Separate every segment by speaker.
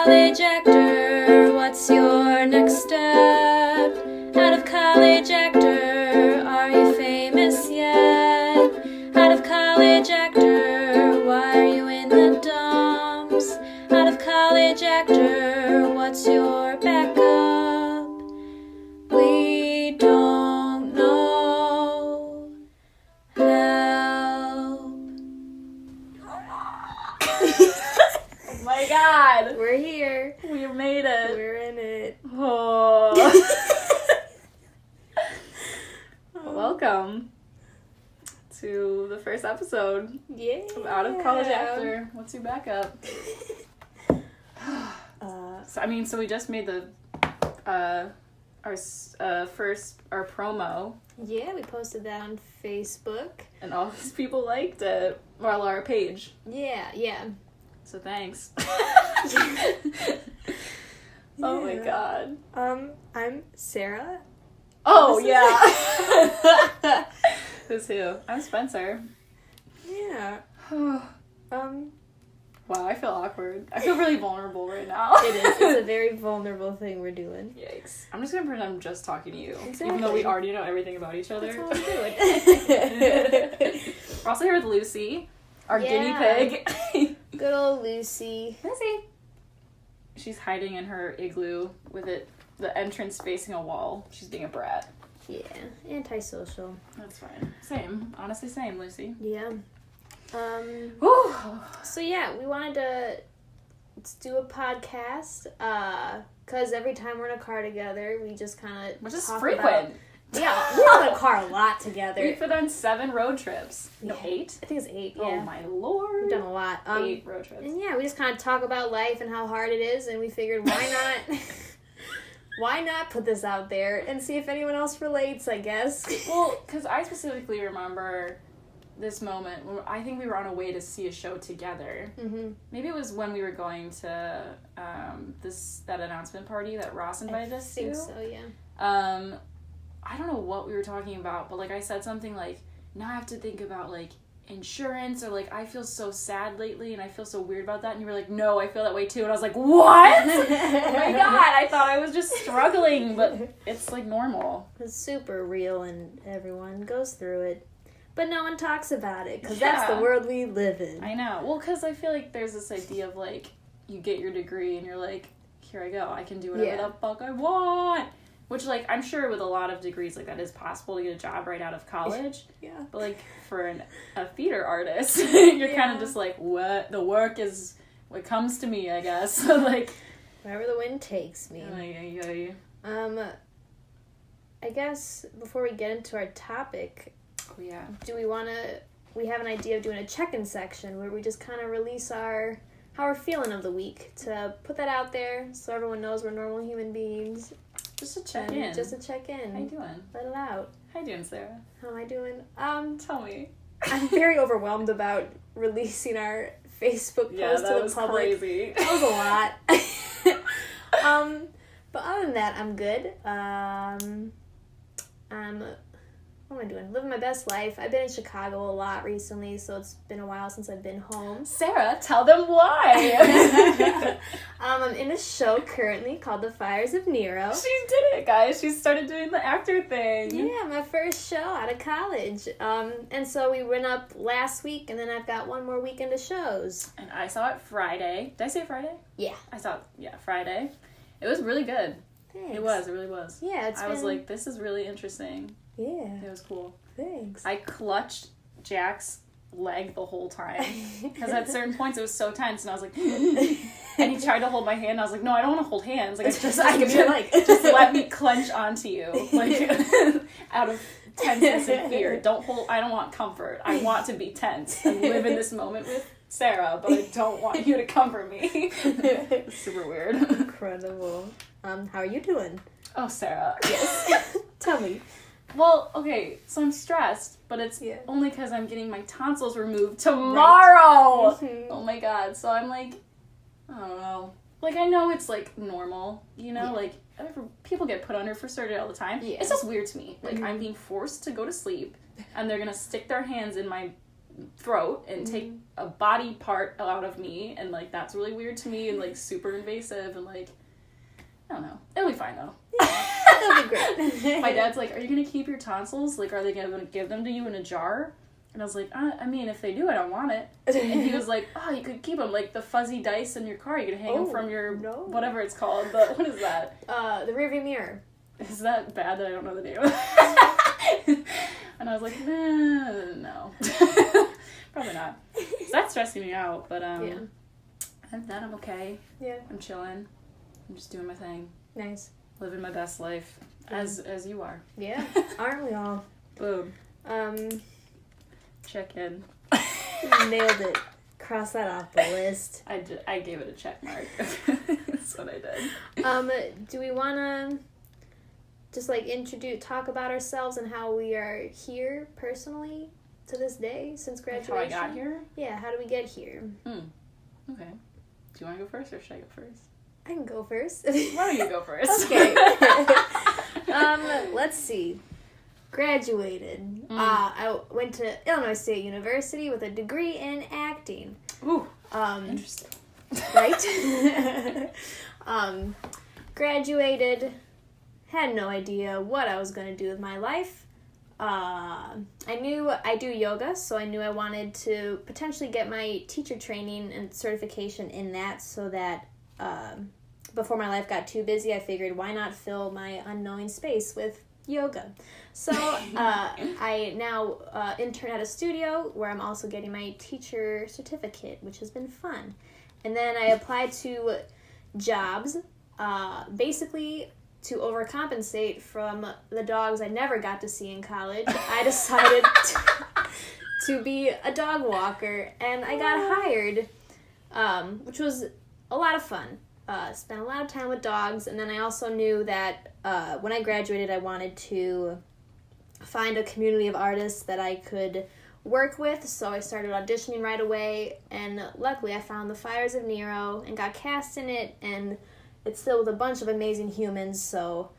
Speaker 1: college actor, what's your next step? Out of college actor, are you famous yet? Out of college actor, why are you in the dumps? Out of college actor, what's your backup? We don't know. Help.
Speaker 2: Oh my god!
Speaker 3: We're here.
Speaker 2: We made it.
Speaker 3: We're in it.
Speaker 2: Oh. Welcome to the first episode
Speaker 3: Yeah.
Speaker 2: of Out of College After. What's your backup? So we just made the our promo,
Speaker 3: Yeah, we posted that on Facebook.
Speaker 2: and all these people liked it. Well, our page.
Speaker 3: Yeah.
Speaker 2: So thanks. Oh my god.
Speaker 3: I'm Sarah.
Speaker 2: Oh yeah. Who's who? I'm Spencer.
Speaker 3: Yeah.
Speaker 2: Wow, I feel awkward. I feel really vulnerable right now.
Speaker 3: It is. It's a very vulnerable thing we're doing.
Speaker 2: Yikes. I'm just gonna pretend I'm just talking to you.
Speaker 3: Exactly.
Speaker 2: Even though we already know everything about each other.
Speaker 3: That's all I'm doing.
Speaker 2: We're also here with Lucy, our guinea pig.
Speaker 3: Good old Lucy.
Speaker 2: Lucy. She's hiding in her igloo with the entrance facing a wall. She's being a brat.
Speaker 3: Yeah. Antisocial.
Speaker 2: That's fine. Same. Honestly, same, Lucy.
Speaker 3: Yeah.
Speaker 2: Whew.
Speaker 3: So yeah, we wanted to do a podcast, cause every time we're in a car together, we just kind of
Speaker 2: Which is frequent.
Speaker 3: Yeah, we're in a car a lot together.
Speaker 2: We've been on 7 road trips. No,
Speaker 3: Yeah.
Speaker 2: 8?
Speaker 3: I think it's 8. Yeah.
Speaker 2: Oh my lord.
Speaker 3: We've done a lot.
Speaker 2: 8 road trips.
Speaker 3: And yeah, we just kind of talk about life and how hard it is, and we figured why not, why not put this out there and see if anyone else relates, I guess.
Speaker 2: Well, because I specifically remember this moment when I think we were on a way to see a show together.
Speaker 3: Mm-hmm.
Speaker 2: Maybe it was when we were going to that announcement party that Ross invited us to.
Speaker 3: I think so, yeah.
Speaker 2: I don't know what we were talking about, but like I said something like, now I have to think about like insurance, or like I feel so sad lately and I feel so weird about that, and you were like, no, I feel that way too, and I was like, what? Oh my god, I thought I was just struggling, but it's like normal.
Speaker 3: It's super real and everyone goes through it. But no one talks about it, because that's the world we live in.
Speaker 2: I know. Well, because I feel like there's this idea of, like, you get your degree and you're like, here I go, I can do whatever the fuck I want. Which, like, I'm sure with a lot of degrees, like, that is possible to get a job right out of college.
Speaker 3: Yeah.
Speaker 2: But, like, for a theater artist, you're kind of just like, what? The work is what comes to me, I guess. Like,
Speaker 3: wherever the wind takes me. I guess before we get into our topic...
Speaker 2: Oh, yeah.
Speaker 3: We have an idea of doing a check-in section where we just kind of release how we're feeling of the week, to put that out there so everyone knows we're normal human beings.
Speaker 2: Just to check in.
Speaker 3: Just to check in.
Speaker 2: How you doing?
Speaker 3: Let it out.
Speaker 2: How you doing, Sarah?
Speaker 3: How am I doing?
Speaker 2: Tell me.
Speaker 3: I'm very overwhelmed about releasing our Facebook post to the public.
Speaker 2: Crazy.
Speaker 3: That was a lot. But other than that, I'm good. What am I doing? Living my best life. I've been in Chicago a lot recently, so it's been a while since I've been home.
Speaker 2: Sarah, tell them why.
Speaker 3: I'm in a show currently called The Fires of Nero.
Speaker 2: She did it, guys. She started doing the actor thing.
Speaker 3: Yeah, my first show out of college. And so we went up last week, and then I've got one more weekend of shows.
Speaker 2: And I saw it Friday. Did I say Friday?
Speaker 3: Yeah.
Speaker 2: I saw it, Friday. It was really good.
Speaker 3: Thanks.
Speaker 2: It really was.
Speaker 3: Yeah,
Speaker 2: I was like, this is really interesting.
Speaker 3: Yeah.
Speaker 2: It was cool.
Speaker 3: Thanks.
Speaker 2: I clutched Jack's leg the whole time. Because at certain points it was so tense, and I was like, and he tried to hold my hand, and I was like, no, I don't want to hold hands. Like, just let me clench onto you. Like, out of tenseness and fear. I don't want comfort. I want to be tense and live in this moment with Sarah, but I don't want you to comfort me. It's super weird.
Speaker 3: Incredible. How are you doing?
Speaker 2: Oh, Sarah.
Speaker 3: Yes. Tell me.
Speaker 2: Well, okay, so I'm stressed, but it's only because I'm getting my tonsils removed tomorrow! Right. Mm-hmm. Oh my god, so I'm like, I don't know. Like, I know it's, like, normal, you know? Like, people get put under for surgery all the time. Yeah. It's just weird to me. Like, I'm being forced to go to sleep, and they're gonna stick their hands in my throat and take a body part out of me, and, like, that's really weird to me and, like, super invasive, and, like, I don't know. It'll be fine, though.
Speaker 3: It'll be great.
Speaker 2: My dad's like, are you going to keep your tonsils? Like, are they going to give them to you in a jar? And I was like, I mean, if they do, I don't want it. And he was like, oh, you could keep them, like the fuzzy dice in your car. You could hang them from your, whatever it's called. But what is that?
Speaker 3: The rearview mirror.
Speaker 2: Is that bad that I don't know the name? And I was like, no. Probably not. So that's stressing me out. But other than that, I'm okay. Yeah. I'm chilling. I'm just doing my thing.
Speaker 3: Nice.
Speaker 2: Living my best life. As you are.
Speaker 3: Yeah. Aren't we all?
Speaker 2: Boom. Check in.
Speaker 3: Nailed it. Cross that off the list.
Speaker 2: I gave it a check mark. That's what I did.
Speaker 3: Do we want to just, like, talk about ourselves and how we are here personally to this day since graduation?
Speaker 2: How I got here?
Speaker 3: Yeah, how do we get here?
Speaker 2: Okay. Do you want to go first, or should I go first?
Speaker 3: I can go first.
Speaker 2: Why don't you go first?
Speaker 3: Okay. Let's see. Graduated. I went to Illinois State University with a degree in acting.
Speaker 2: Ooh. Interesting.
Speaker 3: Right? Graduated. Had no idea what I was going to do with my life. I knew I do yoga, so I knew I wanted to potentially get my teacher training and certification in that, so that before my life got too busy, I figured, why not fill my unknowing space with yoga? So I now intern at a studio where I'm also getting my teacher certificate, which has been fun. And then I applied to jobs, basically to overcompensate from the dogs I never got to see in college. I decided to be a dog walker, and I got hired, which was a lot of fun. Spent a lot of time with dogs, and then I also knew that when I graduated, I wanted to find a community of artists that I could work with, so I started auditioning right away, and luckily I found The Fires of Nero and got cast in it, and it's filled with a bunch of amazing humans, so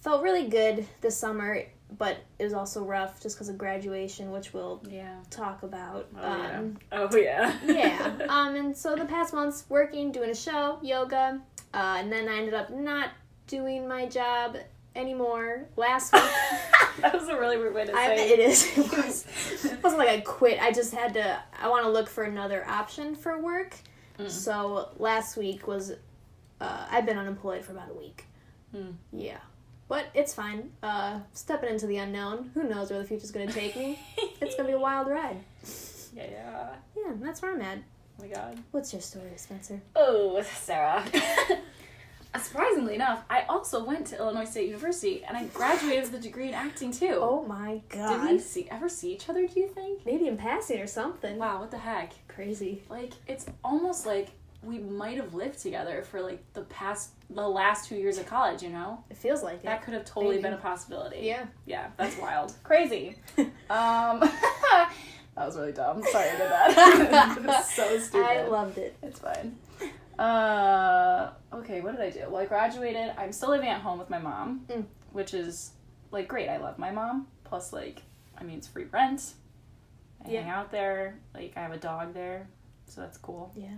Speaker 3: felt really good this summer, but it was also rough just because of graduation, which we'll talk about. Yeah. And so the past months, working, doing a show, yoga, and then I ended up not doing my job anymore last week.
Speaker 2: That was a really weird way to say
Speaker 3: it. Is. It wasn't like I quit. I just had to, I want to look for another option for work. So last week was, I've been unemployed for about a week. Yeah. But it's fine. Stepping into the unknown. Who knows where the future's going to take me? It's going to be a wild ride.
Speaker 2: Yeah,
Speaker 3: that's where I'm at.
Speaker 2: Oh my god.
Speaker 3: What's your story, Spencer?
Speaker 2: Oh, Sarah. Surprisingly enough, I also went to Illinois State University, and I graduated with a degree in acting, too.
Speaker 3: Oh my god.
Speaker 2: Did we ever see each other, do you think?
Speaker 3: Maybe in passing or something.
Speaker 2: Wow, what the heck?
Speaker 3: Crazy.
Speaker 2: Like, it's almost like we might have lived together for, like, the last 2 years of college, you know?
Speaker 3: It feels like
Speaker 2: that could have totally been a possibility.
Speaker 3: Yeah.
Speaker 2: Yeah, that's wild. Crazy. That was really dumb. Sorry I did that. It was so stupid.
Speaker 3: I loved it.
Speaker 2: It's fine. Okay, what did I do? Well, I graduated. I'm still living at home with my mom, which is, like, great. I love my mom. Plus, like, I mean, it's free rent. I hang out there. Like, I have a dog there, so that's cool.
Speaker 3: Yeah.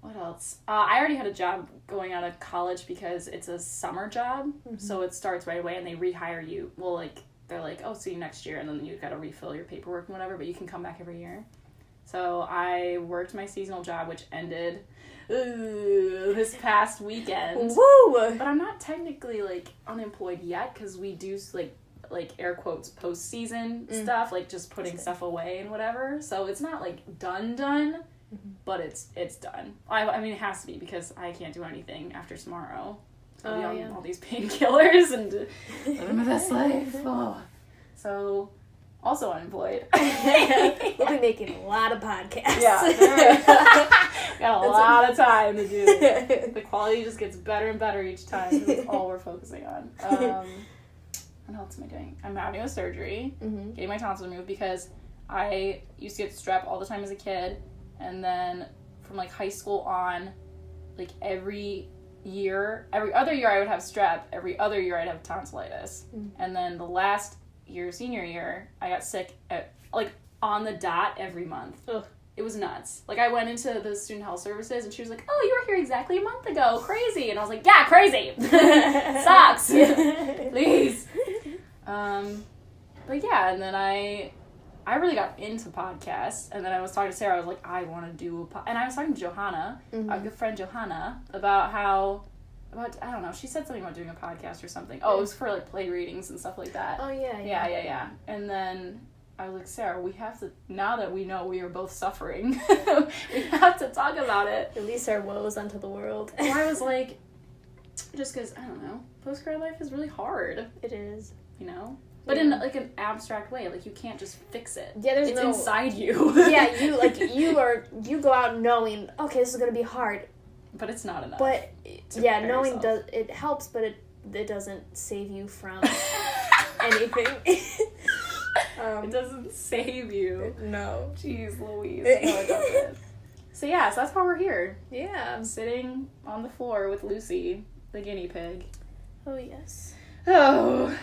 Speaker 2: What else? I already had a job going out of college because it's a summer job, so it starts right away, and they rehire you. Well, like, they're like, oh, see you next year, and then you got to refill your paperwork and whatever, but you can come back every year. So I worked my seasonal job, which ended this past weekend.
Speaker 3: Woo!
Speaker 2: But I'm not technically, like, unemployed yet, because we do, like air quotes, post-season stuff, like just putting stuff away and whatever. So it's not, like, done, but it's done. I mean, it has to be, because I can't do anything after tomorrow. I'll be on all these painkillers and living my best life. Oh. So, also unemployed.
Speaker 3: We'll be making a lot of podcasts.
Speaker 2: Yeah. Got a lot of time to do. The quality just gets better and better each time. That's all we're focusing on. What else am I doing? I'm having a surgery, getting my tonsils removed, because I used to get strep all the time as a kid, and then from, like, high school on, like, every other year I would have strep, every other year I'd have tonsillitis, and then the last your senior year, I got sick at, like, on the dot every month.
Speaker 3: Ugh.
Speaker 2: It was nuts. Like, I went into the student health services, and she was like, oh, you were here exactly a month ago. Crazy. And I was like, yeah, crazy. Sucks. Please. But yeah, and then I really got into podcasts, and then I was talking to Sarah. I was like, I want to do and I was talking to Johanna, our good friend Johanna, about I don't know, she said something about doing a podcast or something. Oh, it was for, like, play readings and stuff like that.
Speaker 3: Oh, yeah.
Speaker 2: Yeah. And then I was like, Sarah, we have to, now that we know we are both suffering, we have to talk about it.
Speaker 3: Release our woes onto the world.
Speaker 2: So I was like, just because, I don't know, postgrad life is really hard.
Speaker 3: It is.
Speaker 2: You know? But in, like, an abstract way. Like, you can't just fix it.
Speaker 3: Yeah,
Speaker 2: it's inside you.
Speaker 3: Yeah, you go out knowing, okay, this is going to be hard.
Speaker 2: But it's not enough.
Speaker 3: But, yeah, knowing it helps, but it doesn't save you from anything.
Speaker 2: It doesn't save you.
Speaker 3: No.
Speaker 2: Jeez Louise. No, it doesn't. So yeah, so that's why we're here.
Speaker 3: Yeah.
Speaker 2: I'm sitting on the floor with Lucy, the guinea pig.
Speaker 3: Oh, yes.
Speaker 2: Oh.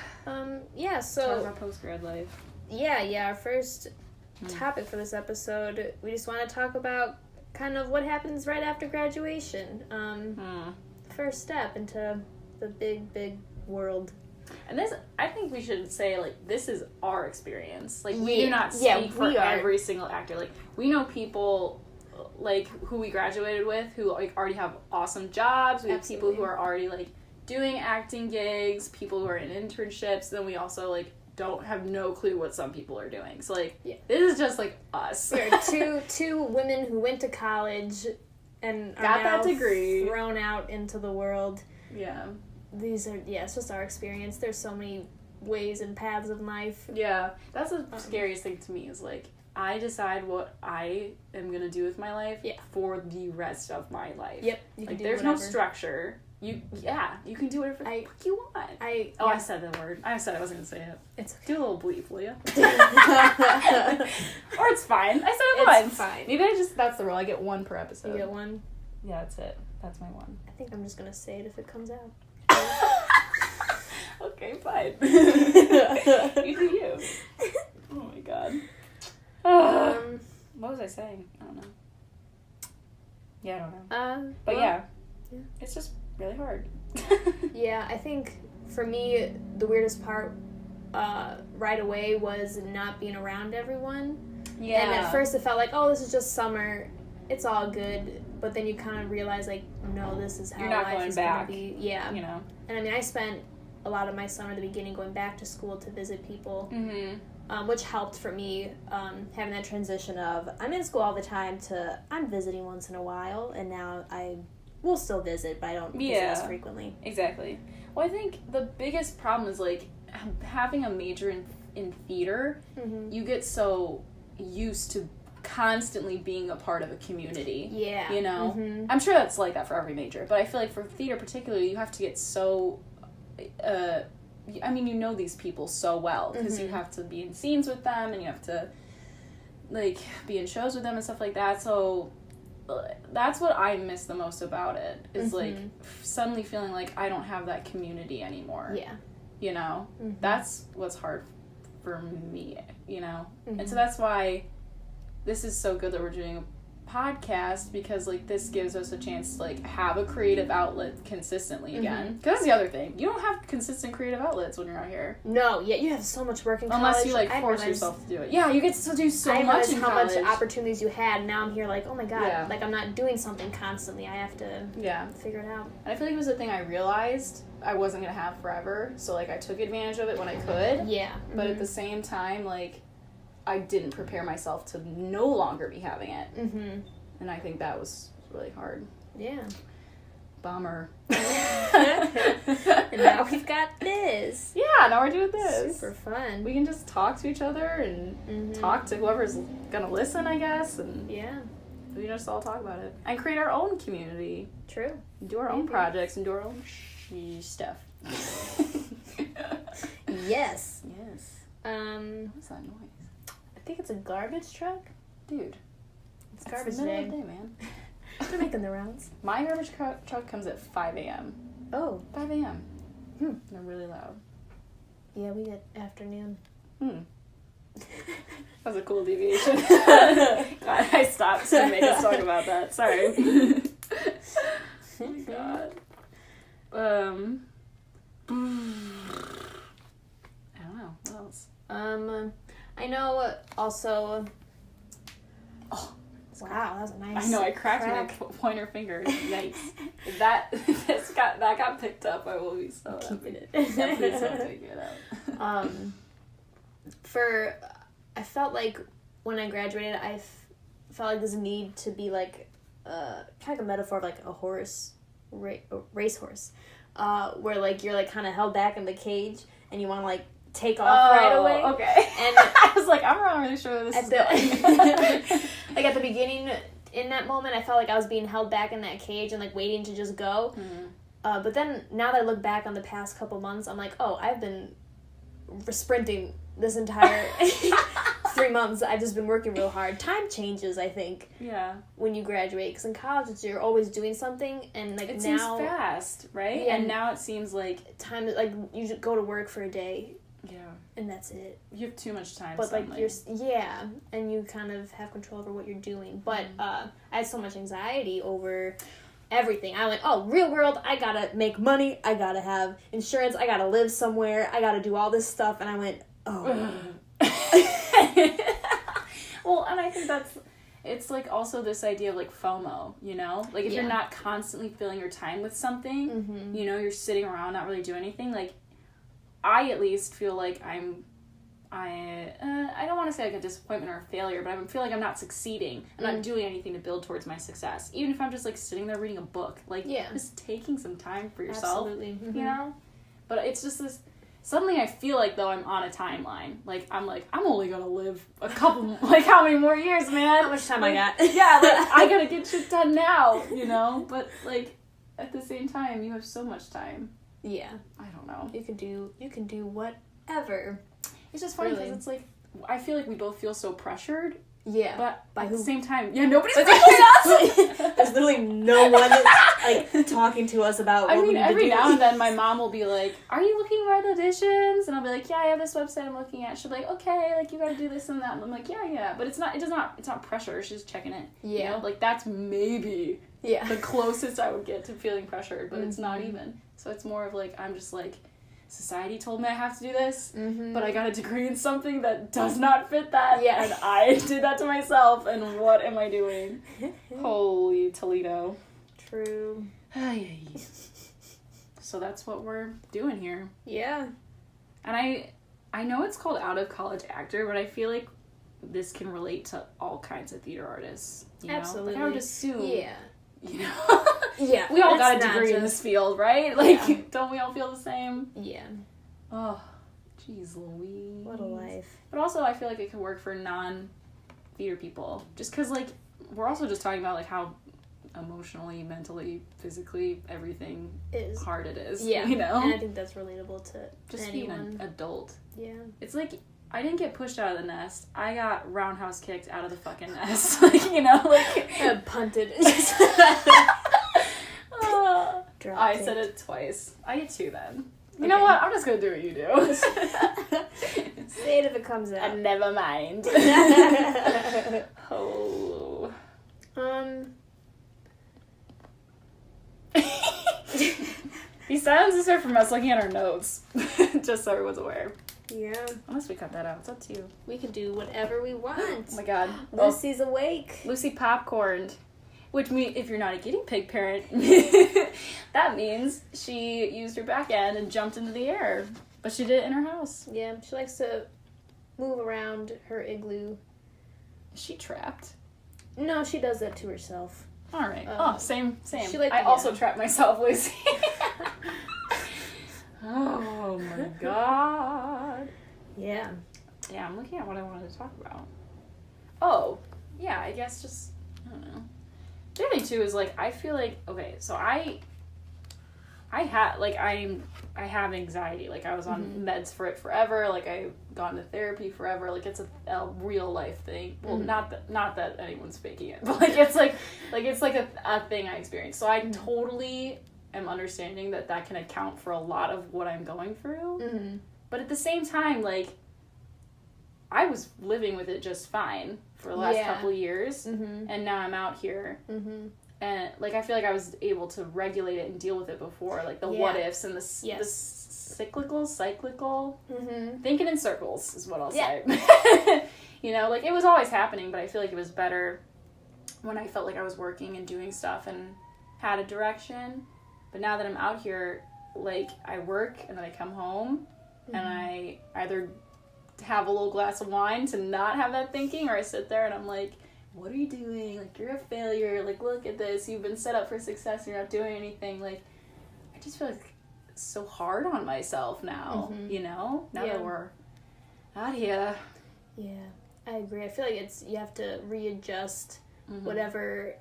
Speaker 3: Yeah, so...
Speaker 2: Talk about post-grad life.
Speaker 3: Yeah, our first topic for this episode, we just want to talk about kind of what happens right after graduation. First step into the big, big world.
Speaker 2: And this, I think we should say, like, this is our experience. Like, we do not speak for every single actor. Like, we know people, like, who we graduated with who, like, already have awesome jobs. We have people who are already, like, doing acting gigs, people who are in internships. Then we also, like, don't have no clue what some people are doing. So, like, this is just, like, us.
Speaker 3: We're two women who went to college and got that degree, thrown out into the world.
Speaker 2: Yeah.
Speaker 3: These are, it's just our experience. There's so many ways and paths of life.
Speaker 2: Yeah. That's the scariest thing to me is, like, I decide what I am going to do with my life for the rest of my life.
Speaker 3: Yep.
Speaker 2: Like, there's no structure. You can do whatever the fuck you want. I said the word. I said I wasn't going to say it.
Speaker 3: It's okay.
Speaker 2: Do a little bleep, will you? Or it's fine. I said it once.
Speaker 3: It's fine.
Speaker 2: Maybe that's the rule. I get one per episode.
Speaker 3: You get one?
Speaker 2: Yeah, that's it. That's my one.
Speaker 3: I think I'm just going to say it if it comes out.
Speaker 2: Okay, fine. You do you. Oh my god. What was I saying? I don't know. Yeah, I don't know. But yeah, it's just really hard.
Speaker 3: Yeah, I think for me, the weirdest part right away was not being around everyone. Yeah. And at first it felt like, oh, this is just summer. It's all good. But then you kind of realize, like, no, this is how life is going to be. Yeah.
Speaker 2: You know.
Speaker 3: And I mean, I spent a lot of my summer at the beginning going back to school to visit people, which helped for me having that transition of I'm in school all the time to I'm visiting once in a while, and now I will still visit, but I don't visit as frequently.
Speaker 2: Exactly. Well, I think the biggest problem is, like, having a major in theater, you get so used to constantly being a part of a community.
Speaker 3: Yeah.
Speaker 2: You know? I'm sure that's like that for every major, but I feel like for theater particularly, you have to get so... I mean, you know these people so well, because you have to be in scenes with them, and you have to, like, be in shows with them and stuff like that, so... That's what I miss the most about it, is, like, suddenly feeling like I don't have that community anymore.
Speaker 3: Yeah.
Speaker 2: You know? That's what's hard for me, you know? And so that's why this is so good that we're doing a podcast, because, like, this gives us a chance to, like, have a creative outlet consistently again. Because that's the other thing. You don't have consistent creative outlets when you're out here.
Speaker 3: No, you have so much work in college.
Speaker 2: Unless you, like, force yourself to do it. Yeah, you get to do so much in college.
Speaker 3: How much opportunities you had. Now I'm here like, oh my god, like, I'm not doing something constantly. I have to figure it out.
Speaker 2: And I feel like it was a thing I realized I wasn't going to have forever. So, like, I took advantage of it when I could.
Speaker 3: Yeah.
Speaker 2: But at the same time, like, I didn't prepare myself to no longer be having it. And I think that was really hard.
Speaker 3: Yeah.
Speaker 2: Bummer.
Speaker 3: And now we've got this.
Speaker 2: Yeah, now we're doing this.
Speaker 3: Super fun.
Speaker 2: We can just talk to each other and talk to whoever's gonna listen, I guess. And we just all talk about it. And create our own community.
Speaker 3: True.
Speaker 2: Do our own projects and do our own stuff.
Speaker 3: Yes.
Speaker 2: What's that noise?
Speaker 3: I think it's a garbage truck.
Speaker 2: Dude.
Speaker 3: It's garbage
Speaker 2: the middle
Speaker 3: day.
Speaker 2: of the day, man.
Speaker 3: They're making the rounds.
Speaker 2: My garbage truck comes at 5 a.m.
Speaker 3: Oh.
Speaker 2: 5 a.m. They're really loud.
Speaker 3: Yeah, we get afternoon.
Speaker 2: That was a cool deviation. Glad I stopped to make us talk about that. Sorry. Oh my god. I don't know. What else?
Speaker 3: I know also...
Speaker 2: Oh.
Speaker 3: Wow, that was a nice...
Speaker 2: I know, I cracked my pointer finger. Yikes. That got picked up, I will be so
Speaker 3: keeping it.
Speaker 2: Yeah, please don't take it out.
Speaker 3: I felt like when I graduated, I felt like this need to be like kind of like a metaphor of like a horse, racehorse, where like you're like kind of held back in the cage and you want to like take off right away.
Speaker 2: Okay.
Speaker 3: And
Speaker 2: I was like, I'm not really sure where this is going.
Speaker 3: Like at the beginning, in that moment, I felt like I was being held back in that cage and like waiting to just go.
Speaker 2: Mm-hmm.
Speaker 3: But then now that I look back on the past couple months, I'm like, oh, I've been sprinting this entire 3 months. I've just been working real hard. Time changes, I think.
Speaker 2: Yeah.
Speaker 3: When you graduate, because in college you're always doing something, and like
Speaker 2: it
Speaker 3: now
Speaker 2: seems fast, right?
Speaker 3: Yeah,
Speaker 2: and now it seems like
Speaker 3: time like you just go to work for a day.
Speaker 2: Yeah.
Speaker 3: And that's it.
Speaker 2: You have too much time.
Speaker 3: But
Speaker 2: suddenly.
Speaker 3: like and you kind of have control over what you're doing. But I had so much anxiety over everything. I went, oh, real world, I gotta make money, I gotta have insurance, I gotta live somewhere, I gotta do all this stuff, and I went, oh.
Speaker 2: Well, and I think it's like also this idea of like FOMO, you know? Like if you're not constantly filling your time with something, you know, you're sitting around not really doing anything, like I at least feel like I don't want to say like a disappointment or a failure, but I feel like I'm not succeeding. I'm not doing anything to build towards my success. Even if I'm just like sitting there reading a book, like just taking some time for yourself,
Speaker 3: absolutely.
Speaker 2: You know? But it's just this, suddenly I feel like though I'm on a timeline. Like I'm only gonna live a couple, like how many more years, man?
Speaker 3: How much time
Speaker 2: like,
Speaker 3: I got?
Speaker 2: Yeah, like I gotta get shit done now, you know? But like at the same time, you have so much time.
Speaker 3: Yeah.
Speaker 2: I don't know.
Speaker 3: You can do whatever.
Speaker 2: It's just funny because it's like, I feel like we both feel so pressured.
Speaker 3: Yeah.
Speaker 2: But
Speaker 3: by
Speaker 2: at
Speaker 3: who?
Speaker 2: the same time, nobody's pressuring us!
Speaker 3: There's literally no one like talking to us about what we need to do.
Speaker 2: Every now and then my mom will be like, are you looking for auditions? And I'll be like, yeah, I have this website I'm looking at. She'll be like, okay, like you gotta do this and that. And I'm like, yeah. But it's not pressure. She's just checking it.
Speaker 3: Yeah.
Speaker 2: You know? Like that's maybe the closest I would get to feeling pressured, but it's not even. So it's more of like, I'm just like, society told me I have to do this, but I got a degree in something that does not fit that, and I did that to myself, and what am I doing? Holy Toledo.
Speaker 3: True.
Speaker 2: So that's what we're doing here.
Speaker 3: Yeah.
Speaker 2: And I know it's called Out of College Actor, but I feel like this can relate to all kinds of theater artists. You know?
Speaker 3: Absolutely.
Speaker 2: Like I would assume.
Speaker 3: Yeah.
Speaker 2: You know?
Speaker 3: Yeah.
Speaker 2: We all got a degree in this field, right? Like, don't we all feel the same?
Speaker 3: Yeah.
Speaker 2: Oh, jeez Louise.
Speaker 3: What a life.
Speaker 2: But also, I feel like it could work for non-theater people. Just because, like, we're also just talking about, like, how emotionally, mentally, physically, everything hard it is.
Speaker 3: Yeah.
Speaker 2: You know?
Speaker 3: And I think that's relatable to
Speaker 2: just
Speaker 3: anyone.
Speaker 2: being an adult.
Speaker 3: Yeah.
Speaker 2: It's like, I didn't get pushed out of the nest. I got roundhouse kicked out of the fucking nest. Like, you know, like...
Speaker 3: punted.
Speaker 2: I said it twice. I get two then. You know what? I'm just gonna do what you do.
Speaker 3: Say it if it comes out.
Speaker 2: And never mind. Oh. These silences are from us looking at our notes. Just so everyone's aware.
Speaker 3: Yeah.
Speaker 2: Unless we cut that out. It's up to you.
Speaker 3: We can do whatever we want.
Speaker 2: Oh my god.
Speaker 3: Lucy's awake.
Speaker 2: Lucy popcorned. Which means, if you're not a guinea pig parent, that means she used her back end and jumped into the air. But she did it in her house.
Speaker 3: Yeah, she likes to move around her igloo.
Speaker 2: Is she trapped?
Speaker 3: No, she does that to herself.
Speaker 2: Alright. Same. I also trap myself, Lucy. Oh my god.
Speaker 3: Yeah.
Speaker 2: Yeah, I'm looking at what I wanted to talk about. Oh, yeah, I guess just, I don't know. The other thing too is like, I feel like, okay, so I have anxiety. Like I was on meds for it forever. Like I've gone to therapy forever. Like it's a real life thing. Well, not that anyone's faking it, but like it's a thing I experienced. So I totally am understanding that can account for a lot of what I'm going through. But at the same time, like I was living with it just fine for the last couple of years,
Speaker 3: Mm-hmm.
Speaker 2: and now I'm out here.
Speaker 3: Mm-hmm.
Speaker 2: And, like, I feel like I was able to regulate it and deal with it before. Like, the what-ifs and the cyclical,
Speaker 3: Mm-hmm.
Speaker 2: thinking in circles is what I'll
Speaker 3: Yeah.
Speaker 2: say. You know, like, it was always happening, but I feel like it was better when I felt like I was working and doing stuff and had a direction. But now that I'm out here, like, I work and then I come home and I either have a little glass of wine to not have that thinking, or I sit there and I'm like, what are you doing? Like, you're a failure. Like, look at this. You've been set up for success and you're not doing anything. Like, I just feel like it's so hard on myself now, you know? Now that we're out here.
Speaker 3: Yeah, I agree. I feel like you have to readjust whatever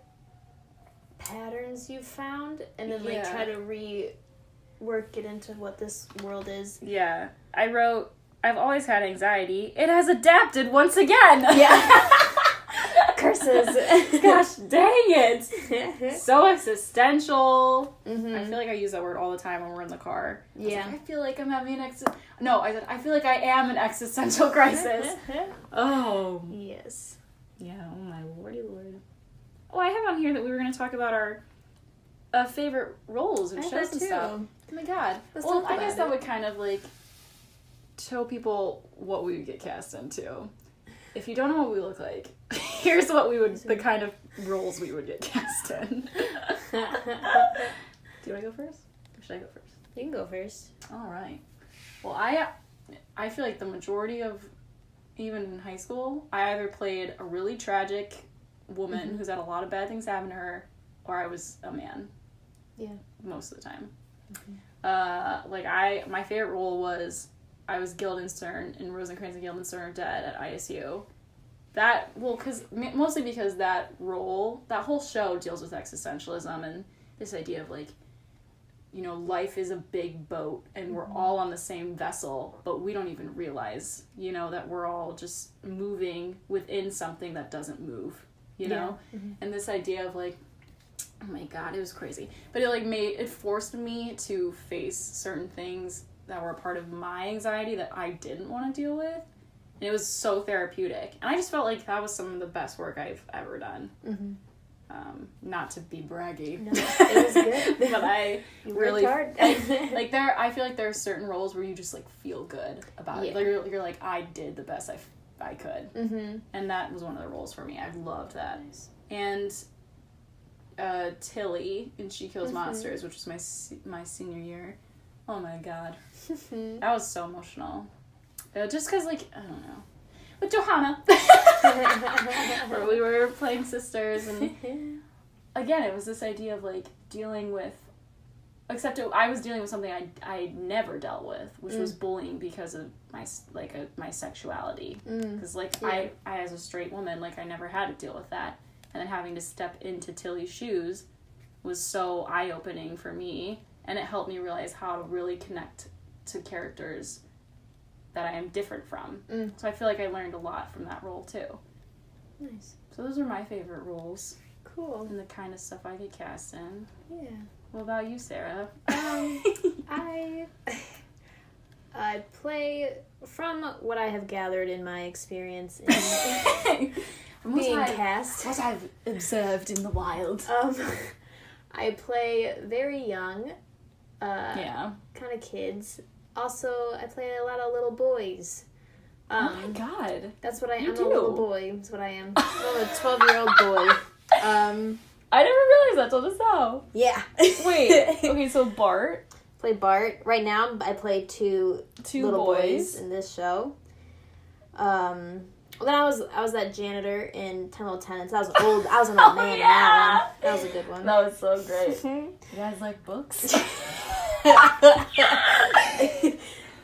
Speaker 3: patterns you found and then, like, try to rework it into what this world is.
Speaker 2: Yeah. I wrote, I've always had anxiety. It has adapted once again.
Speaker 3: Yeah. Curses.
Speaker 2: Gosh dang it. So existential.
Speaker 3: Mm-hmm.
Speaker 2: I feel like I use that word all the time when we're in the car.
Speaker 3: Yeah.
Speaker 2: I feel like I'm having I said, I feel like I am an existential crisis. Oh.
Speaker 3: Yes.
Speaker 2: Yeah, oh my lordy lord. Oh, I have on here that we were going to talk about our favorite roles and shows and stuff. Oh my god.
Speaker 3: Let's
Speaker 2: Well,
Speaker 3: talk
Speaker 2: I guess
Speaker 3: about
Speaker 2: that
Speaker 3: it.
Speaker 2: would kind of, like, show people what we would get cast into. If you don't know what we look like, here's what the kind of roles we would get cast in. Do I go first? Or should I go first?
Speaker 3: You can go first.
Speaker 2: All right. Well, I feel like the majority of, even in high school, I either played a really tragic woman who's had a lot of bad things happen to her, or I was a man.
Speaker 3: Yeah.
Speaker 2: Most of the time. My favorite role was I was Guildenstern in Rosencrantz and Guildenstern are Dead at ISU. Mostly because that role, that whole show deals with existentialism and this idea of, like, you know, life is a big boat and we're all on the same vessel, but we don't even realize, you know, that we're all just moving within something that doesn't move, you know? And this idea of, like, oh my god, it was crazy. But it forced me to face certain things that were a part of my anxiety that I didn't want to deal with. And it was so therapeutic. And I just felt like that was some of the best work I've ever done. Not to be braggy.
Speaker 3: No, it was good.
Speaker 2: But I
Speaker 3: You
Speaker 2: really...
Speaker 3: worked hard.
Speaker 2: I feel like there are certain roles where you just, like, feel good about it. Like, you're like, I did the best I could. And that was one of the roles for me. I loved that.
Speaker 3: Nice.
Speaker 2: And... Tilly in She Kills Monsters, which was my senior year. Oh my god. That was so emotional. Just because, like, I don't know. With Johanna. Where we were playing sisters, and again, it was this idea of, like, dealing with, I was dealing with something I never dealt with, which was bullying because of my sexuality. Because, I as a straight woman, like, I never had to deal with that. And then having to step into Tilly's shoes was so eye-opening for me. And it helped me realize how to really connect to characters that I am different from. So I feel like I learned a lot from that role, too.
Speaker 3: Nice.
Speaker 2: So those are my favorite roles.
Speaker 3: Cool.
Speaker 2: And the kind of stuff I get cast in.
Speaker 3: Yeah.
Speaker 2: What about you, Sarah?
Speaker 3: I play, from what I have gathered in my experience in being cast.
Speaker 2: What I've observed in the wild.
Speaker 3: I play very young,
Speaker 2: Yeah.
Speaker 3: kind of kids. Also, I play a lot of little boys.
Speaker 2: Oh my god.
Speaker 3: That's what I am.
Speaker 2: You
Speaker 3: I'm
Speaker 2: do.
Speaker 3: a little boy. That's what I am. I'm a 12-year-old boy.
Speaker 2: I never realized that's what it's now.
Speaker 3: Yeah.
Speaker 2: Wait. Okay, so Bart.
Speaker 3: Play Bart. Right now, I play two little boys in this show. Then I was that janitor in 10 Little Tenants. I was old. I was an old man in that one. That was a good one.
Speaker 2: That was so great. You guys like books?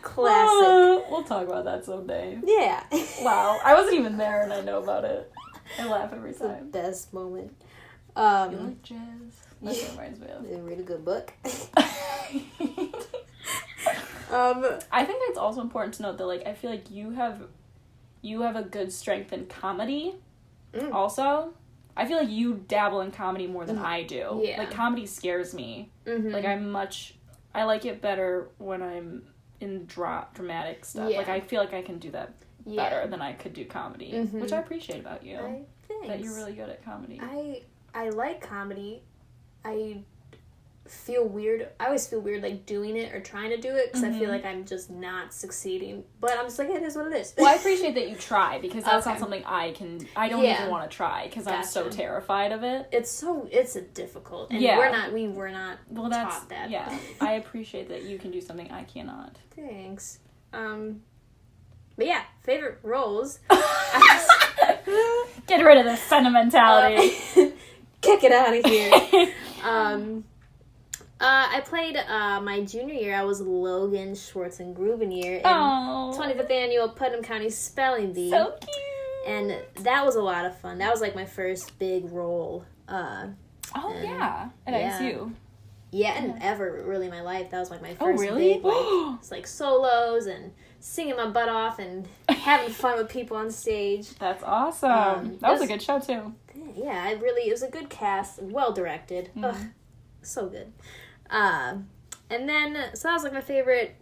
Speaker 3: Classic.
Speaker 2: We'll talk about that someday.
Speaker 3: Yeah.
Speaker 2: Wow. I wasn't even there and I know about it. I laugh every
Speaker 3: It's the
Speaker 2: time.
Speaker 3: best moment.
Speaker 2: You like jazz? That's what it reminds me of.
Speaker 3: Read a good book.
Speaker 2: I think it's also important to note that, like, I feel like you have a good strength in comedy. Also, I feel like you dabble in comedy more than I do.
Speaker 3: Yeah.
Speaker 2: Like, comedy scares me. Like, I like it better when I'm in dramatic stuff.
Speaker 3: Yeah.
Speaker 2: Like, I feel like I can do that better than I could do comedy, which I appreciate about you.
Speaker 3: Thanks.
Speaker 2: That you're really good at comedy.
Speaker 3: I like comedy. I feel weird. I always feel weird, like, doing it or trying to do it, because I feel like I'm just not succeeding. But I'm just like, it is what it is.
Speaker 2: Well, I appreciate that you try, because that's not something I don't even want to try, because I'm so terrified of it.
Speaker 3: It's a difficult, and we were not taught that.
Speaker 2: Yeah, I appreciate that you can do something I cannot.
Speaker 3: Thanks. But yeah, favorite roles.
Speaker 2: Get rid of this sentimentality.
Speaker 3: Kick it out of here. I played my junior year. I was Logan Schwarzengrubenier in 25th annual Putnam County Spelling Bee.
Speaker 2: So cute.
Speaker 3: And that was a lot of fun. That was like my first big role.
Speaker 2: At ISU.
Speaker 3: Yeah, and ever really in my life. That was like my first big it's like solos and singing my butt off and having fun with people on stage.
Speaker 2: That's awesome. That was a good show too.
Speaker 3: Yeah, it was a good cast, well directed. Ugh, so good. And then so that was like my favorite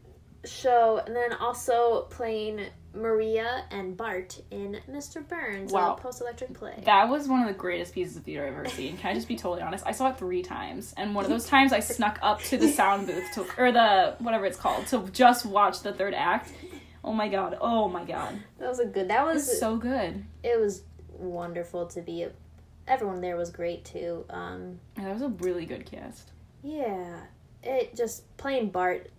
Speaker 3: show, and then also playing Maria and Bart in Mr. Burns, a post-electric play.
Speaker 2: That was one of the greatest pieces of theater I've ever seen. Can I just be totally honest? I saw it 3 times, and one of those times I snuck up to the sound booth or the whatever it's called to just watch the 3rd act. Oh my god! That was so good.
Speaker 3: It was wonderful to be. Everyone there was great too.
Speaker 2: That was a really good cast.
Speaker 3: Yeah, it just playing Bart,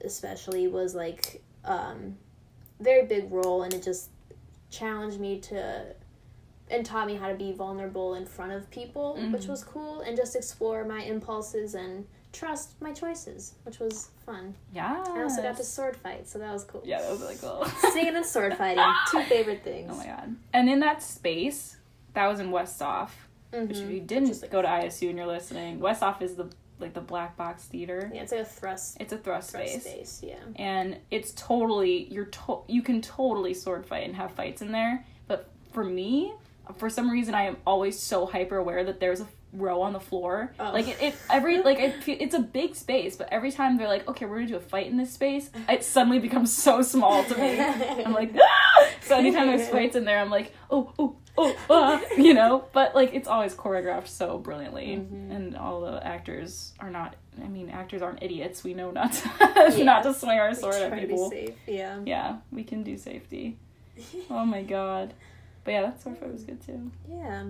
Speaker 3: especially, was like very big role, and it just challenged me and taught me how to be vulnerable in front of people, which was cool, and just explore my impulses and trust my choices, which was fun.
Speaker 2: Yeah.
Speaker 3: I also got to sword fight, so that was cool.
Speaker 2: Yeah, that was really cool.
Speaker 3: Singing and sword fighting, 2 favorite things.
Speaker 2: Oh my god. And in that space, that was in Westhoff, which if you didn't go to ISU and you're listening, Westhoff is the black box theater.
Speaker 3: Yeah, it's like a thrust.
Speaker 2: It's a thrust space.
Speaker 3: Yeah.
Speaker 2: And it's totally, you can totally sword fight and have fights in there. But for me, for some reason, I am always so hyper aware that there's a row on the floor. Oh. Like it's a big space, but every time they're like, okay, we're gonna do a fight in this space, it suddenly becomes so small to me. I'm like, ah! So anytime there's fights in there, I'm like, you know, but like it's always choreographed so brilliantly, and all the actors actors aren't idiots. We know not to swing our sword at people.
Speaker 3: To be safe.
Speaker 2: Yeah, we can do safety. Oh my god. But yeah, that sword fight was good too.
Speaker 3: Yeah.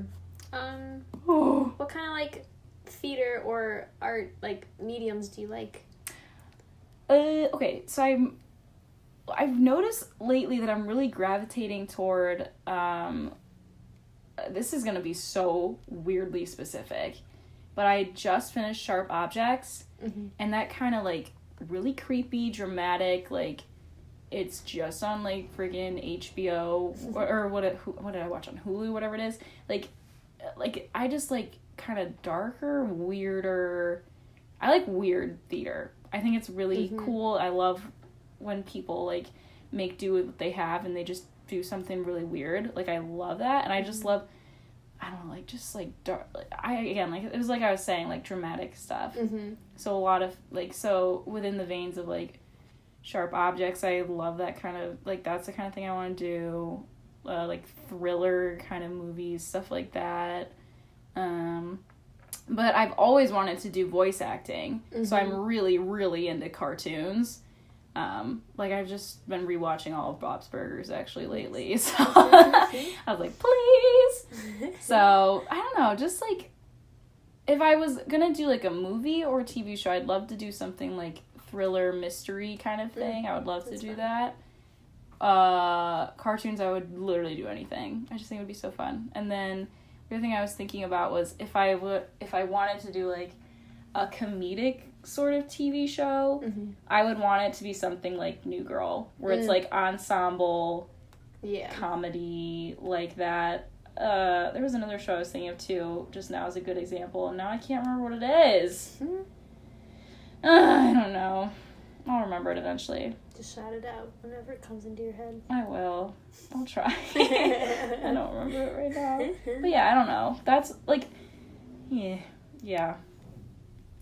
Speaker 3: What kind of like theater or art like mediums do you like?
Speaker 2: Okay, so I've noticed lately that I'm really gravitating toward this is gonna be so weirdly specific, but I just finished Sharp Objects, and that kind of like really creepy, dramatic, like it's just on like friggin' HBO or what did I watch on Hulu, whatever it is, like I just like kind of darker, weirder. I like weird theater. I think it's really cool. I love when people like make do with what they have and they just do something really weird. Like I love that, and I just love, I don't know, like just like dark. Like, it was like I was saying, like dramatic stuff. So a lot of like, so within the veins of like Sharp Objects, I love that kind of like, that's the kind of thing I want to do. Like thriller kind of movies, stuff like that. But I've always wanted to do voice acting, so I'm really, really into cartoons. Like I've just been rewatching all of Bob's Burgers actually lately, so I was like, please. So I don't know, just like if I was gonna do like a movie or a TV show, I'd love to do something like thriller mystery kind of thing. I would love to do that. Cartoons, I would literally do anything. I just think it would be so fun. And then the other thing I was thinking about was if I wanted to do like a comedic sort of TV show, I would want it to be something like New Girl, where it's like ensemble comedy like that. There was another show I was thinking of too just now as a good example, and now I can't remember what it is. I don't know. I'll remember it eventually.
Speaker 3: Just shout it out whenever it comes into your head.
Speaker 2: I will. I'll try. I don't remember it right now. But yeah, I don't know. That's like, yeah.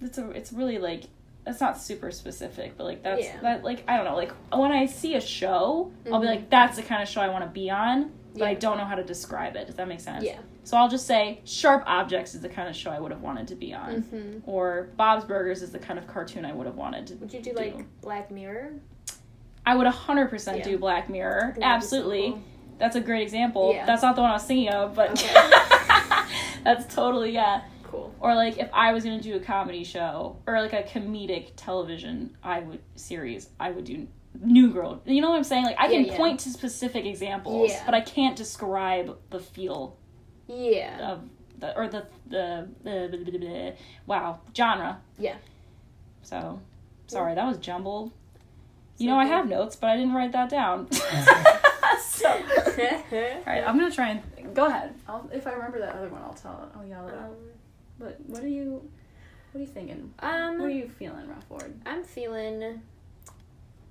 Speaker 2: It's really like that's not super specific, but like that's
Speaker 3: Yeah.
Speaker 2: that like I don't know, like when I see a show, I'll be
Speaker 3: Mhm.
Speaker 2: like, that's the kind of show I want to be on, but
Speaker 3: Yeah.
Speaker 2: I don't know how to describe it. Does that make sense?
Speaker 3: Yeah.
Speaker 2: So I'll just say Sharp Objects is the kind of show I would have wanted to be on, or Bob's Burgers is the kind of cartoon I would have wanted to.
Speaker 3: Would you do like Black Mirror?
Speaker 2: I would 100%
Speaker 3: Yeah.
Speaker 2: do Black
Speaker 3: I
Speaker 2: Mirror.
Speaker 3: think that'd be so
Speaker 2: Absolutely.
Speaker 3: cool.
Speaker 2: That's a great example.
Speaker 3: Yeah.
Speaker 2: That's not the one I was thinking of, but
Speaker 3: Okay.
Speaker 2: that's totally, yeah.
Speaker 3: Cool.
Speaker 2: Or like if I was gonna do a comedy show or like a comedic television series, I would do New Girl. You know what I'm saying? Like I can point to specific examples, but I can't describe the feel
Speaker 3: Yeah.
Speaker 2: of the wow genre.
Speaker 3: Yeah.
Speaker 2: So sorry, that was jumbled. You know, I have notes, but I didn't write that down. So, all right, I'm gonna try and go ahead. If I remember that other one, I'll yell it out. But what are you thinking? What are you feeling, Rufford?
Speaker 3: I'm feeling.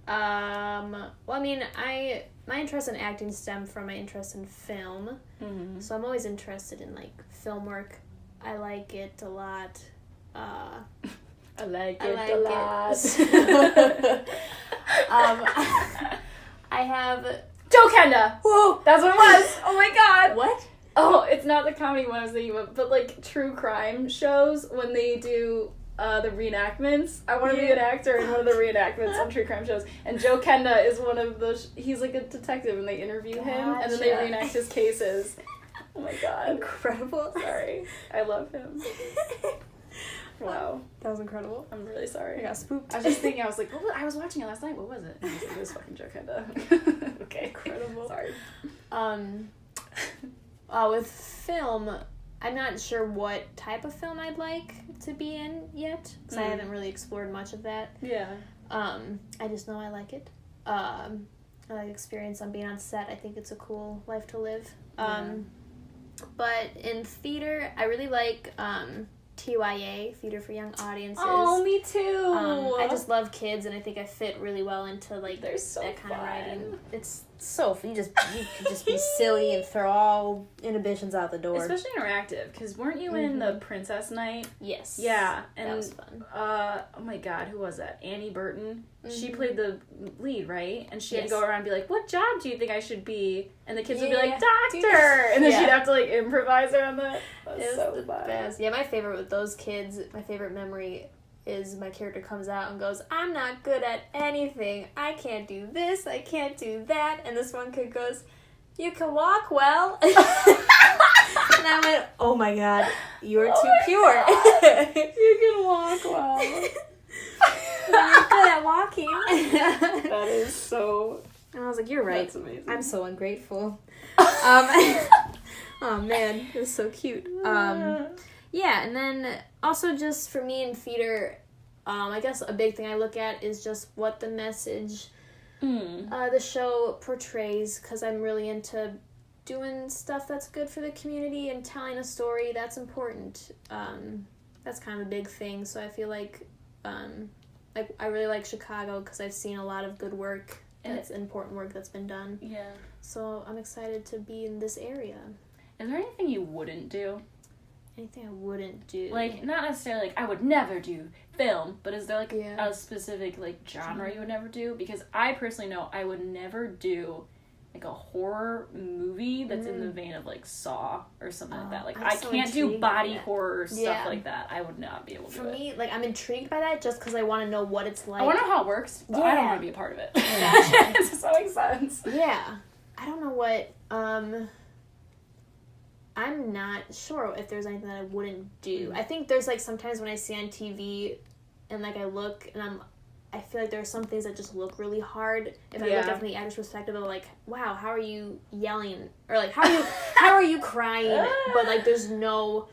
Speaker 3: Well, I mean, my interest in acting stemmed from my interest in film, so I'm always interested in like film work. I like it a lot.
Speaker 2: I like it
Speaker 3: I
Speaker 2: a
Speaker 3: like
Speaker 2: lot.
Speaker 3: I have.
Speaker 2: Joe Kenda! Whoa! That's what it was! Oh my god!
Speaker 3: What?
Speaker 2: Oh, it's not the comedy one I was thinking of, but like true crime shows when they do the reenactments. I want to be an actor in one of the reenactments on true crime shows. And Joe Kenda is one of the... he's like a detective and they interview him and then they reenact his cases. Oh my god.
Speaker 3: Incredible.
Speaker 2: Sorry. I love him. Wow.
Speaker 3: That was incredible.
Speaker 2: I'm really sorry.
Speaker 3: I got spooked.
Speaker 2: I was just thinking, I was like, I was watching it last night. What was it? And I was like, it was fucking Joe Kenda. Okay.
Speaker 3: Incredible.
Speaker 2: Sorry.
Speaker 3: With film, I'm not sure what type of film I'd like to be in yet, because I haven't really explored much of that.
Speaker 2: Yeah.
Speaker 3: I just know I like it. I like experience on being on set. I think it's a cool life to live. But in theater, I really like TYA, Theater for Young Audiences.
Speaker 2: Oh, me too.
Speaker 3: I just love kids, and I think I fit really well into like
Speaker 2: They're so
Speaker 3: that kind of
Speaker 2: fun.
Speaker 3: writing. It's so you could just be silly and throw all inhibitions out the door.
Speaker 2: Especially interactive, because weren't you in the Princess Night?
Speaker 3: Yes.
Speaker 2: Yeah, and
Speaker 3: that was fun.
Speaker 2: Oh my god, who was that? Annie Burton. She played the lead, right? And she had to
Speaker 3: Yes.
Speaker 2: go around and be like, "What job do you think I should be?" And the kids would be like,
Speaker 3: Yeah.
Speaker 2: "Doctor," and then
Speaker 3: Yeah.
Speaker 2: she'd have to like improvise around that. That was
Speaker 3: It was
Speaker 2: so
Speaker 3: the
Speaker 2: fun.
Speaker 3: best. Yeah, my favorite with those kids, my favorite memory is my character comes out and goes, "I'm not good at anything. I can't do this, I can't do that." And this one kid goes, "You can walk well." And I went, "Oh my god, you're too pure."
Speaker 2: You can walk well.
Speaker 3: You're good at walking.
Speaker 2: That is so...
Speaker 3: And I was like, "You're right.
Speaker 2: That's amazing.
Speaker 3: I'm so ungrateful." Oh man, it was so cute. Yeah, and then also just for me in theater, I guess a big thing I look at is just what the message the show portrays, because I'm really into doing stuff that's good for the community and telling a story that's important. That's kind of a big thing, so I feel like I really like Chicago because I've seen a lot of good work. That's important work that's been done.
Speaker 2: Yeah.
Speaker 3: So I'm excited to be in this area.
Speaker 2: Is there anything you wouldn't do?
Speaker 3: Anything I wouldn't do.
Speaker 2: Like, not necessarily like, I would never do film, but is there like
Speaker 3: Yeah.
Speaker 2: a specific like genre you would never do? Because I personally know I would never do like a horror movie that's in the vein of like Saw or something like that. Like,
Speaker 3: I'm
Speaker 2: I
Speaker 3: so
Speaker 2: can't do
Speaker 3: intrigued by
Speaker 2: body
Speaker 3: that.
Speaker 2: horror stuff
Speaker 3: Yeah.
Speaker 2: like that. I would not be able to
Speaker 3: For
Speaker 2: do it.
Speaker 3: me, like, I'm intrigued by that just because I want to know what it's like.
Speaker 2: I want to know how it works, but I don't
Speaker 3: Yeah.
Speaker 2: want to be a part of it.
Speaker 3: Gotcha.
Speaker 2: Does that make sense?
Speaker 3: Yeah. I don't know what, I'm not sure if there's anything that I wouldn't do. I think there's, like, sometimes when I see on TV and, like, I look and I feel like there are some things that just look really hard. If I look at it from the actor's perspective, I'm like, wow, how are you yelling? Or, like, how are you crying? But, like, there's no,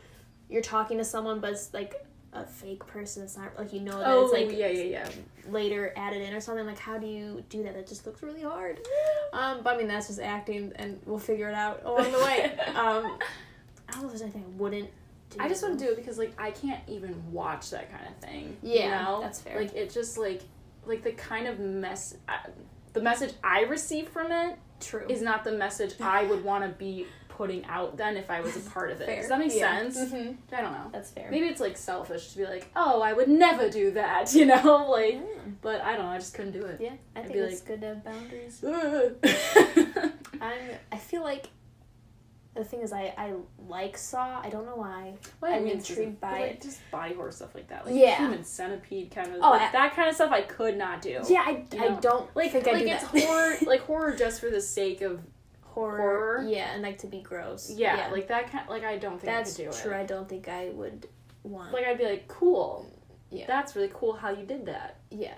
Speaker 3: you're talking to someone, but it's, like, a fake person. It's not, like, you know that it's, like,
Speaker 2: yeah.
Speaker 3: later added in or something. Like, how do you do that? That just looks really hard. But I mean, that's just acting, and we'll figure it out along the way. I don't know if there's anything I wouldn't do.
Speaker 2: I just wouldn't do it because, like, I can't even watch that kind of thing.
Speaker 3: Yeah,
Speaker 2: you know?
Speaker 3: that's fair.
Speaker 2: Like, it just, like the kind of the message I receive from it
Speaker 3: True.
Speaker 2: is not the message I would want to be putting out then if I was a part of it.
Speaker 3: Fair.
Speaker 2: Does that make
Speaker 3: Yeah.
Speaker 2: sense?
Speaker 3: Mhm.
Speaker 2: I don't know.
Speaker 3: That's fair.
Speaker 2: Maybe it's like selfish to be like, oh, I would never do that, you know? Like, but I don't know, I just couldn't do it.
Speaker 3: Yeah, I
Speaker 2: I'd
Speaker 3: think
Speaker 2: be
Speaker 3: it's
Speaker 2: like-
Speaker 3: good to have boundaries.
Speaker 2: I
Speaker 3: I feel like the thing is I like Saw. I don't know why.
Speaker 2: Well,
Speaker 3: I'm
Speaker 2: mean, it's
Speaker 3: intrigued by
Speaker 2: like,
Speaker 3: it.
Speaker 2: just body horror stuff like that. Like
Speaker 3: Yeah.
Speaker 2: Human Centipede kind of.
Speaker 3: Oh,
Speaker 2: like, that kind of stuff I could not do.
Speaker 3: Yeah, I
Speaker 2: know?
Speaker 3: don't
Speaker 2: Like,
Speaker 3: think I do
Speaker 2: it's
Speaker 3: that.
Speaker 2: horror, like horror just for the sake of horror.
Speaker 3: Yeah, and like to be gross.
Speaker 2: Yeah, like that kind. Like I don't think
Speaker 3: that's
Speaker 2: I could do
Speaker 3: true.
Speaker 2: it.
Speaker 3: I don't think I would want.
Speaker 2: Like I'd be like, cool.
Speaker 3: Yeah.
Speaker 2: That's really cool how you did that.
Speaker 3: Yeah.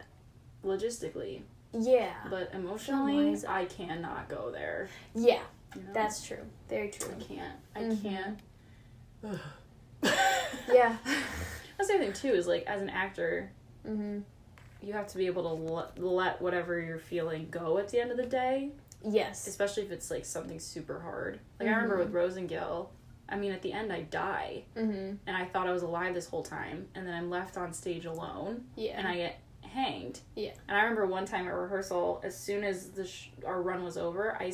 Speaker 2: Logistically,
Speaker 3: Yeah.
Speaker 2: but emotionally,
Speaker 3: Wise.
Speaker 2: I cannot go there.
Speaker 3: Yeah.
Speaker 2: You know?
Speaker 3: That's true. Very true.
Speaker 2: I can't. I
Speaker 3: Mhm.
Speaker 2: can't.
Speaker 3: Yeah.
Speaker 2: That's the other thing too. Is like as an actor,
Speaker 3: Mhm.
Speaker 2: you have to be able to let whatever you're feeling go at the end of the day.
Speaker 3: Yes.
Speaker 2: Especially if it's like something super hard. Like I remember with Rosengil, I mean at the end I die
Speaker 3: Mhm.
Speaker 2: and I thought I was alive this whole time and then I'm left on stage alone
Speaker 3: Yeah.
Speaker 2: and I get hanged.
Speaker 3: Yeah.
Speaker 2: And I remember one time at rehearsal, as soon as our run was over, I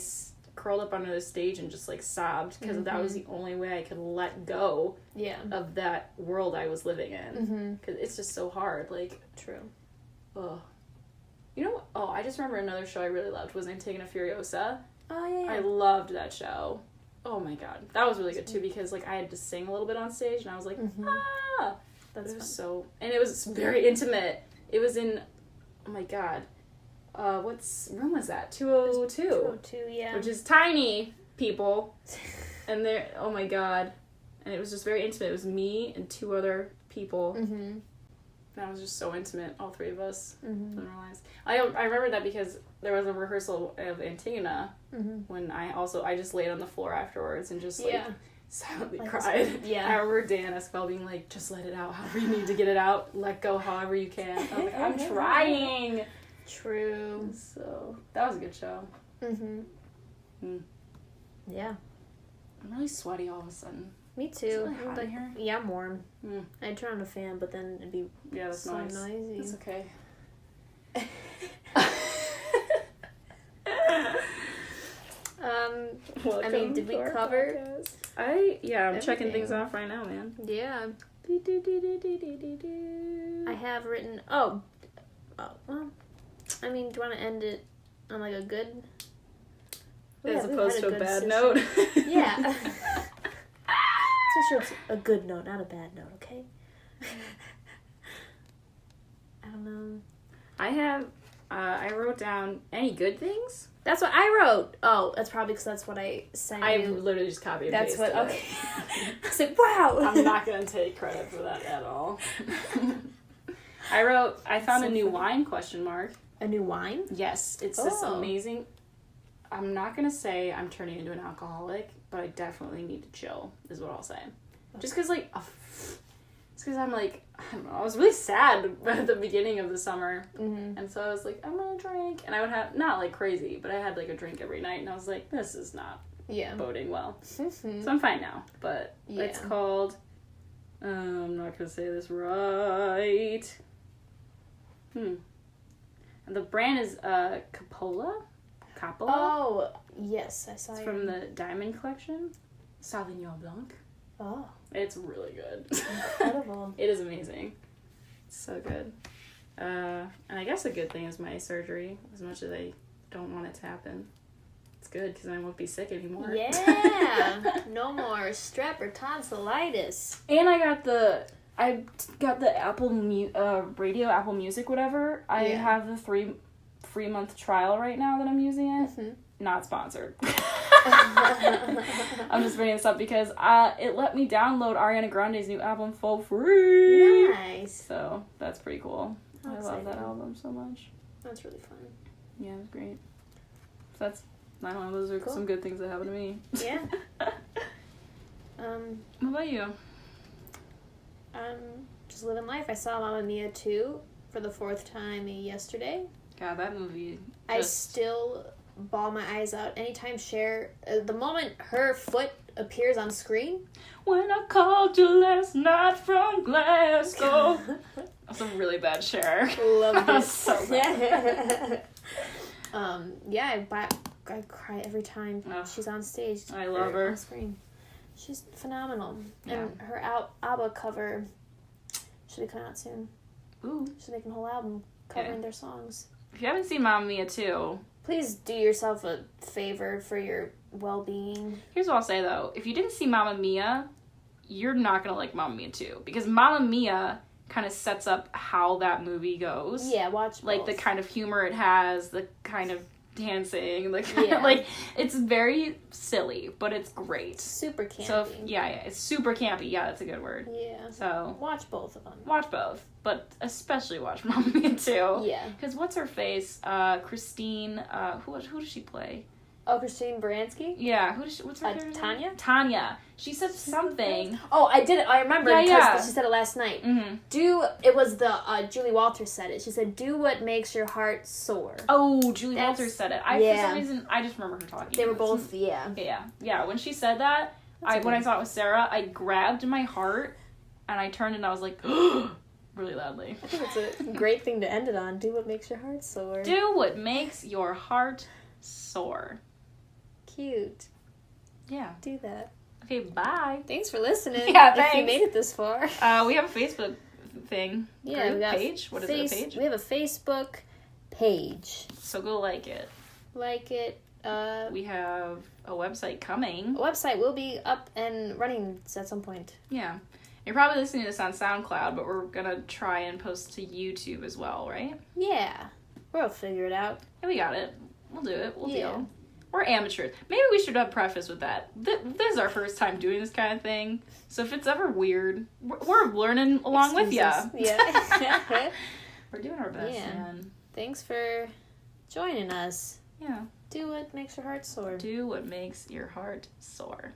Speaker 2: curled up under the stage and just like sobbed because that was the only way I could let go
Speaker 3: Yeah.
Speaker 2: of that world I was living in.
Speaker 3: Mhm.
Speaker 2: Because it's just so hard. Like,
Speaker 3: True.
Speaker 2: ugh. You know, I just remember another show I really loved was Antigona Furiosa.
Speaker 3: Oh yeah.
Speaker 2: I loved that show. Oh my god. That was really good too because like I had to sing a little bit on stage and I was like, ah!
Speaker 3: That's
Speaker 2: It was
Speaker 3: fun.
Speaker 2: so, and it was very intimate. It was in, oh my god, what's room was that? 202,
Speaker 3: 202, yeah.
Speaker 2: which is tiny, people, and there, oh my god, and it was just very intimate. It was me and two other people.
Speaker 3: Mhm.
Speaker 2: That was just so intimate, all three of us.
Speaker 3: Mhm.
Speaker 2: Didn't realize. I remember that because there was a rehearsal of Antigona
Speaker 3: Mhm.
Speaker 2: when I just laid on the floor afterwards and just like
Speaker 3: Yeah.
Speaker 2: silently
Speaker 3: Like,
Speaker 2: cried.
Speaker 3: yeah.
Speaker 2: I remember Dan Esquivel being like, just let it out however you need to get it out. Let go however you can. I was like, I'm trying.
Speaker 3: True.
Speaker 2: So that was a good show.
Speaker 3: Mhm.
Speaker 2: Mm.
Speaker 3: Yeah.
Speaker 2: I'm really sweaty all of a sudden.
Speaker 3: Me too.
Speaker 2: It's really
Speaker 3: I'm
Speaker 2: hot in here.
Speaker 3: Yeah, I'm warm.
Speaker 2: Mm.
Speaker 3: I'd turn on the fan, but then it'd be
Speaker 2: Yeah, that's
Speaker 3: so
Speaker 2: nice.
Speaker 3: noisy.
Speaker 2: It's okay.
Speaker 3: I mean, did we cover?
Speaker 2: I'm checking
Speaker 3: everything?
Speaker 2: things off right now, man.
Speaker 3: Yeah. I have written. Oh, well. I mean, do you want to end it on like a good?
Speaker 2: As
Speaker 3: we've
Speaker 2: opposed
Speaker 3: had
Speaker 2: to a
Speaker 3: good
Speaker 2: bad
Speaker 3: session.
Speaker 2: note.
Speaker 3: Yeah. So sure it's a good note, not a bad note, okay? I don't know.
Speaker 2: I wrote down any good things.
Speaker 3: That's what I wrote. Oh, that's probably because that's what I sent
Speaker 2: I
Speaker 3: you.
Speaker 2: literally just copied and
Speaker 3: That's
Speaker 2: pasted
Speaker 3: what.
Speaker 2: it.
Speaker 3: Okay. I said, "Wow."
Speaker 2: I'm not gonna take credit for that at all. I found
Speaker 3: so
Speaker 2: a new
Speaker 3: funny.
Speaker 2: wine question mark.
Speaker 3: A new wine.
Speaker 2: Yes, it's this
Speaker 3: Oh.
Speaker 2: amazing. I'm not gonna say I'm turning into an alcoholic, but I definitely need to chill, is what I'll say. Just because, like, it's because I'm like, I don't know, I was really sad at the beginning of the summer.
Speaker 3: Mm-hmm.
Speaker 2: And so I was like, I'm gonna drink. And I would have, not like crazy, but I had like a drink every night. And I was like, this is not
Speaker 3: Yeah.
Speaker 2: boding well.
Speaker 3: Mm-hmm.
Speaker 2: So I'm fine now. But it's
Speaker 3: Yeah.
Speaker 2: called, I'm not gonna say this right. And the brand is Coppola? Coppola?
Speaker 3: Oh, yes, I saw
Speaker 2: It's
Speaker 3: it.
Speaker 2: from the Diamond Collection. Sauvignon Blanc.
Speaker 3: Oh,
Speaker 2: It's really good.
Speaker 3: incredible.
Speaker 2: It is amazing. It's so good. And I guess a good thing is my surgery, as much as I don't want it to happen. It's good because I won't be sick anymore.
Speaker 3: Yeah. No more strep or tonsillitis.
Speaker 2: And I got the Apple Radio, Apple Music, whatever. I
Speaker 3: Yeah.
Speaker 2: have the 3-month trial right now that I'm using it.
Speaker 3: Mhm.
Speaker 2: Not sponsored. I'm just bringing this up because it let me download Ariana Grande's new album for free.
Speaker 3: Nice.
Speaker 2: So that's pretty cool.
Speaker 3: How
Speaker 2: I love that
Speaker 3: exciting.
Speaker 2: album so much.
Speaker 3: That's really fun.
Speaker 2: Yeah, it was great. So that's, I don't know, those are
Speaker 3: Cool.
Speaker 2: some good things that happened to me.
Speaker 3: Yeah.
Speaker 2: What about you?
Speaker 3: Just living life. I saw Mamma Mia 2 for the 4th time yesterday.
Speaker 2: God, that movie.
Speaker 3: I still bawl my eyes out anytime Cher, the moment her foot appears on screen.
Speaker 2: When I called you last night from Glasgow. That's a really bad share.
Speaker 3: Loved it.
Speaker 2: So bad.
Speaker 3: Yeah, I I cry every time
Speaker 2: Ugh.
Speaker 3: she's on stage.
Speaker 2: I love her.
Speaker 3: On screen. She's phenomenal.
Speaker 2: Yeah.
Speaker 3: And her ABBA cover should be coming out soon.
Speaker 2: Ooh.
Speaker 3: She's making a whole album covering their songs.
Speaker 2: If you haven't seen Mamma Mia 2,
Speaker 3: Please do yourself a favor for your well-being.
Speaker 2: here's what I'll say though. If you didn't see Mamma Mia, you're not going to like Mamma Mia 2. Because Mamma Mia kind of sets up how that movie goes.
Speaker 3: Yeah, watch
Speaker 2: Like, the
Speaker 3: both.
Speaker 2: kind of humor it has, the kind of dancing, the kind
Speaker 3: Yeah.
Speaker 2: of, like, it's very silly, but it's great.
Speaker 3: Super campy.
Speaker 2: So, yeah, it's super campy. Yeah, that's a good word.
Speaker 3: Yeah.
Speaker 2: So,
Speaker 3: Watch both of them.
Speaker 2: watch both, but especially watch Mamma Mia 2.
Speaker 3: Yeah.
Speaker 2: Because what's her face? Christine, who does she play?
Speaker 3: Oh, Christine Baranski?
Speaker 2: Yeah, what's her character name?
Speaker 3: Tanya?
Speaker 2: Tanya. She said something.
Speaker 3: Oh, I did it. I remember
Speaker 2: Yeah,
Speaker 3: because
Speaker 2: yeah.
Speaker 3: she said it last night.
Speaker 2: Mm-hmm.
Speaker 3: It was the, Julie Walters said it. She said, do what makes your heart soar.
Speaker 2: Oh, Julie
Speaker 3: That's-
Speaker 2: Walters said it. For
Speaker 3: yeah.
Speaker 2: some reason, I just remember her talking.
Speaker 3: They were both, yeah.
Speaker 2: Yeah. When she said that,
Speaker 3: That's
Speaker 2: when I
Speaker 3: okay.
Speaker 2: saw it with Sarah, I grabbed my heart and I turned and I was like, really loudly.
Speaker 3: I think it's a great thing to end it on. Do what makes your heart soar.
Speaker 2: Do what makes your heart soar.
Speaker 3: Cute.
Speaker 2: Yeah.
Speaker 3: Do that.
Speaker 2: Okay, bye.
Speaker 3: Thanks for listening.
Speaker 2: Yeah,
Speaker 3: If you
Speaker 2: thanks.
Speaker 3: made it this far.
Speaker 2: We have a Facebook thing.
Speaker 3: Yeah,
Speaker 2: Group
Speaker 3: we got
Speaker 2: page. What is it, a page?
Speaker 3: We have a Facebook page.
Speaker 2: So go like it.
Speaker 3: Like it.
Speaker 2: We have a website coming.
Speaker 3: Website will be up and running at some point.
Speaker 2: Yeah. You're probably listening to this on SoundCloud, but we're gonna try and post to YouTube as well, right?
Speaker 3: Yeah. We'll figure it out.
Speaker 2: Yeah, we got it. We'll do it. We'll
Speaker 3: Yeah.
Speaker 2: deal. We're amateurs. Maybe we should have preface with that. This is our first time doing this kind of thing. So if it's ever weird, we're learning along with ya.
Speaker 3: Yeah.
Speaker 2: We're doing our best,
Speaker 3: Yeah.
Speaker 2: man.
Speaker 3: Thanks for joining us.
Speaker 2: Yeah.
Speaker 3: Do what makes your heart soar.
Speaker 2: Do what makes your heart soar.